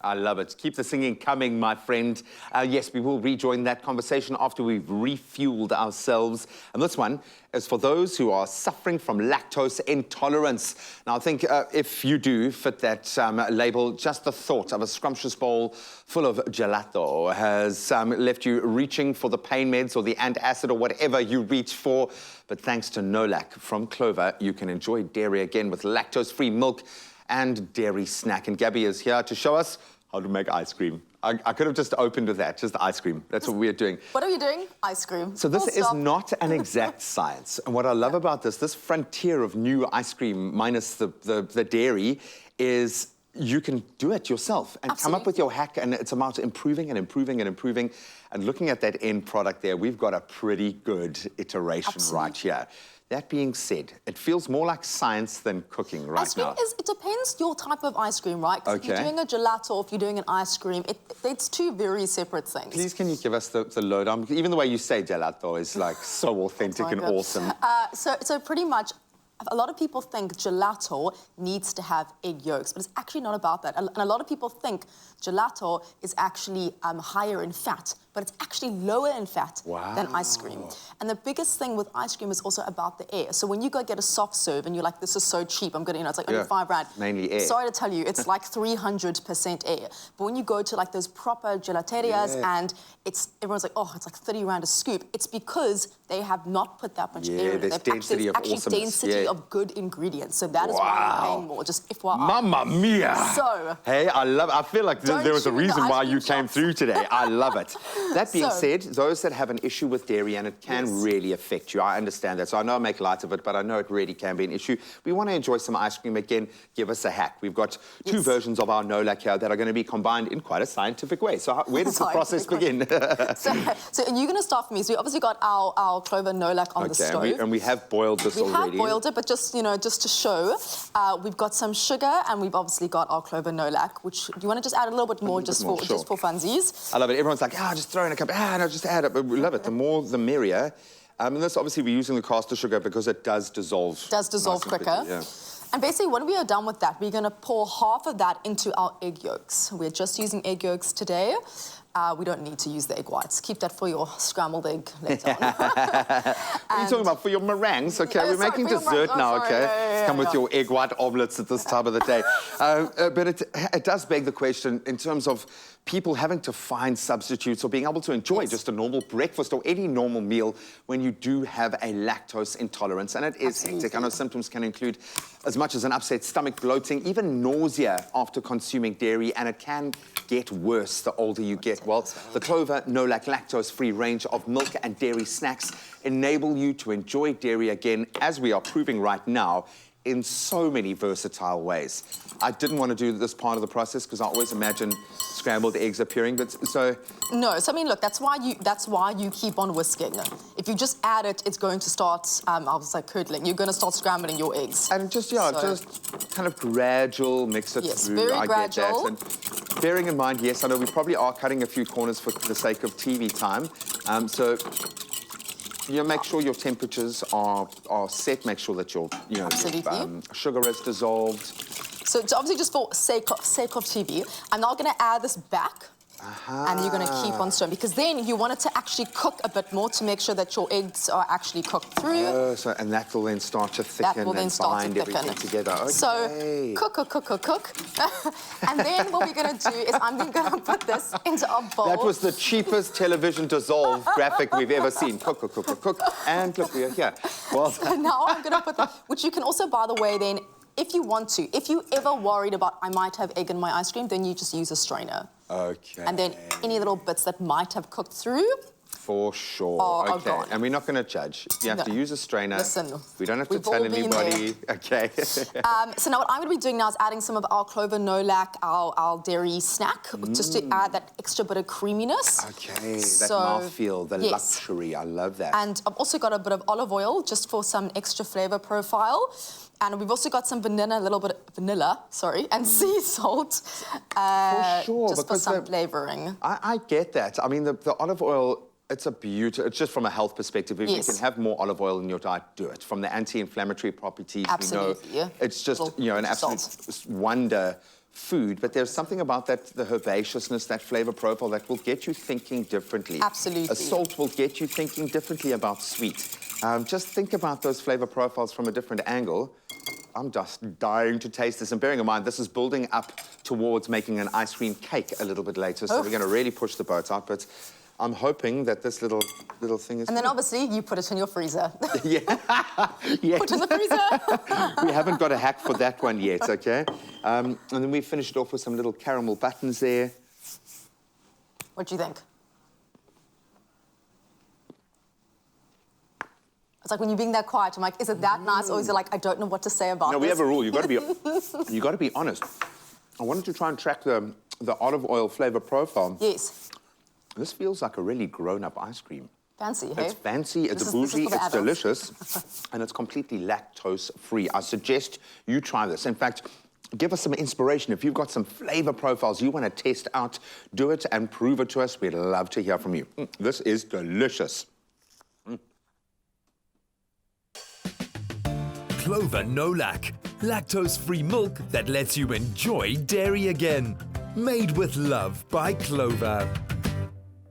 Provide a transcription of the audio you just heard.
I love it. Keep the singing coming, my friend. Yes, we will rejoin that conversation after we've refueled ourselves. And this one is for those who are suffering from lactose intolerance. Now, I think if you do fit that label, just the thought of a scrumptious bowl full of gelato has left you reaching for the pain meds or the antacid or whatever you reach for. But thanks to Nolac from Clover, you can enjoy dairy again with lactose-free milk and dairy snack. And Gabby is here to show us how to make ice cream. I could have just opened with that, just ice cream. That's what we're doing. What are you doing? Ice cream. So this is not an exact science. And what I love about this frontier of new ice cream minus the dairy is you can do it yourself and come up with your hack, and it's about improving and improving and improving. And looking at that end product there, we've got a pretty good iteration right here. That being said, it feels more like science than cooking right ice cream now. It depends your type of ice cream, right? Because if you're doing a gelato or if you're doing an ice cream, it's two very separate things. Please, can you give us the lowdown? Even the way you say gelato is like so authentic and awesome. So pretty much, a lot of people think gelato needs to have egg yolks, but it's actually not about that. And a lot of people think gelato is actually higher in fat, but it's actually lower in fat than ice cream. And the biggest thing with ice cream is also about the air. So when you go get a soft serve and you're like, this is so cheap, I'm gonna, it's like only £5. Mainly air. Sorry to tell you, it's like 300% air. But when you go to like those proper gelaterias and everyone's like, oh, it's like 30 rand a scoop, it's because they have not put that much air in it. There's actually density of good ingredients. So that is why you're paying more, just FYI. Mamma mia! So, hey, I feel like there was a reason why you came through today. I love it. That being said, those that have an issue with dairy, and it can really affect you, I understand that. So I know I make light of it, but I know it really can be an issue. We want to enjoy some ice cream again. Give us a hack. We've got two versions of our Nolac here that are going to be combined in quite a scientific way. So where does the process begin? so you're going to start for me. So we obviously got our Clover Nolac on the stove. And we have boiled this already. We have boiled it, but just, just to show, we've got some sugar, and we've obviously got our Clover Nolac, which, do you want to just add a little bit more just for funsies? I love it. Everyone's like, just throw in a cup. No, just add it. But we love it. The more, the merrier. And this, obviously, we're using the caster sugar because it does dissolve. It does dissolve quicker. And basically, when we are done with that, we're going to pour half of that into our egg yolks. We're just using egg yolks today. We don't need to use the egg whites. Keep that for your scrambled egg later on. What are you talking about? For your meringues? Okay, we're making dessert now, okay? Come with your egg white omelets at this time of the day. But it does beg the question in terms of people having to find substitutes or being able to enjoy just a normal breakfast or any normal meal when you do have a lactose intolerance. And it is hectic. I know symptoms can include as much as an upset stomach, bloating, even nausea after consuming dairy, and it can get worse the older you get. Well, the Clover Nolac lactose-free range of milk and dairy snacks enable you to enjoy dairy again, as we are proving right now, in so many versatile ways. I didn't want to do this part of the process because I always imagine scrambled eggs appearing, but so... No, so I mean, look, that's why you keep on whisking. If you just add it, it's going to start, I was like curdling. You're going to start scrambling your eggs. And just, just kind of gradual, mix it through. Very gradual. Get that. And bearing in mind, yes, I know we probably are cutting a few corners for the sake of TV time. So... make sure your temperatures are set. Make sure that your sugar is dissolved. So it's obviously just for sake of TV. I'm now going to add this back. And you're going to keep on stirring, because then you want it to actually cook a bit more to make sure that your eggs are actually cooked through. And that will then start to thicken and bind everything together. Okay. So cook. And then what we're going to do is I'm going to put this into our bowl. That was the cheapest television dissolve graphic we've ever seen. Cook. And look, we are here. Well, so now I'm going to put that, which you can also, by the way, then, if you want to, if you ever worried about, I might have egg in my ice cream, then you just use a strainer. Okay. And then any little bits that might have cooked through. For sure. Okay. And we're not going to judge. You have to use a strainer. Listen. We don't have to tell anybody. Okay. So now what I'm going to be doing now is adding some of our Clover Nolac, our dairy snack, just to add that extra bit of creaminess. Okay. That mouthfeel, the luxury. I love that. And I've also got a bit of olive oil just for some extra flavor profile. And we've also got some vanilla, a little bit of vanilla, and sea salt. For sure. Just for some flavoring. I get that. I mean, the olive oil, it's a beauty. It's just from a health perspective. If you can have more olive oil in your diet, do it. From the anti-inflammatory properties, absolutely. It's just, an absolute wonder food, but there's something about that, the herbaceousness, that flavor profile that will get you thinking differently. Absolutely. A salt will get you thinking differently about sweet. Just think about those flavor profiles from a different angle. I'm just dying to taste this. And bearing in mind, this is building up towards making an ice cream cake a little bit later, so we're going to really push the boat out. But I'm hoping that this little thing is... And then obviously you put it in your freezer. Yeah. Yeah. Put it in the freezer. We haven't got a hack for that one yet, okay? And then we finished it off with some little caramel buttons there. What do you think? It's like when you're being that quiet, I'm like, is it that nice? Or is it like, I don't know what to say about this? No, we have a rule. You've got to be honest. I wanted to try and track the olive oil flavor profile. Yes. This feels like a really grown-up ice cream. Fancy, hey? It's fancy, it's bougie, it's delicious, and it's completely lactose-free. I suggest you try this. In fact, give us some inspiration. If you've got some flavor profiles you want to test out, do it and prove it to us. We'd love to hear from you. This is delicious. Clover Nolac, lactose-free milk that lets you enjoy dairy again. Made with love by Clover.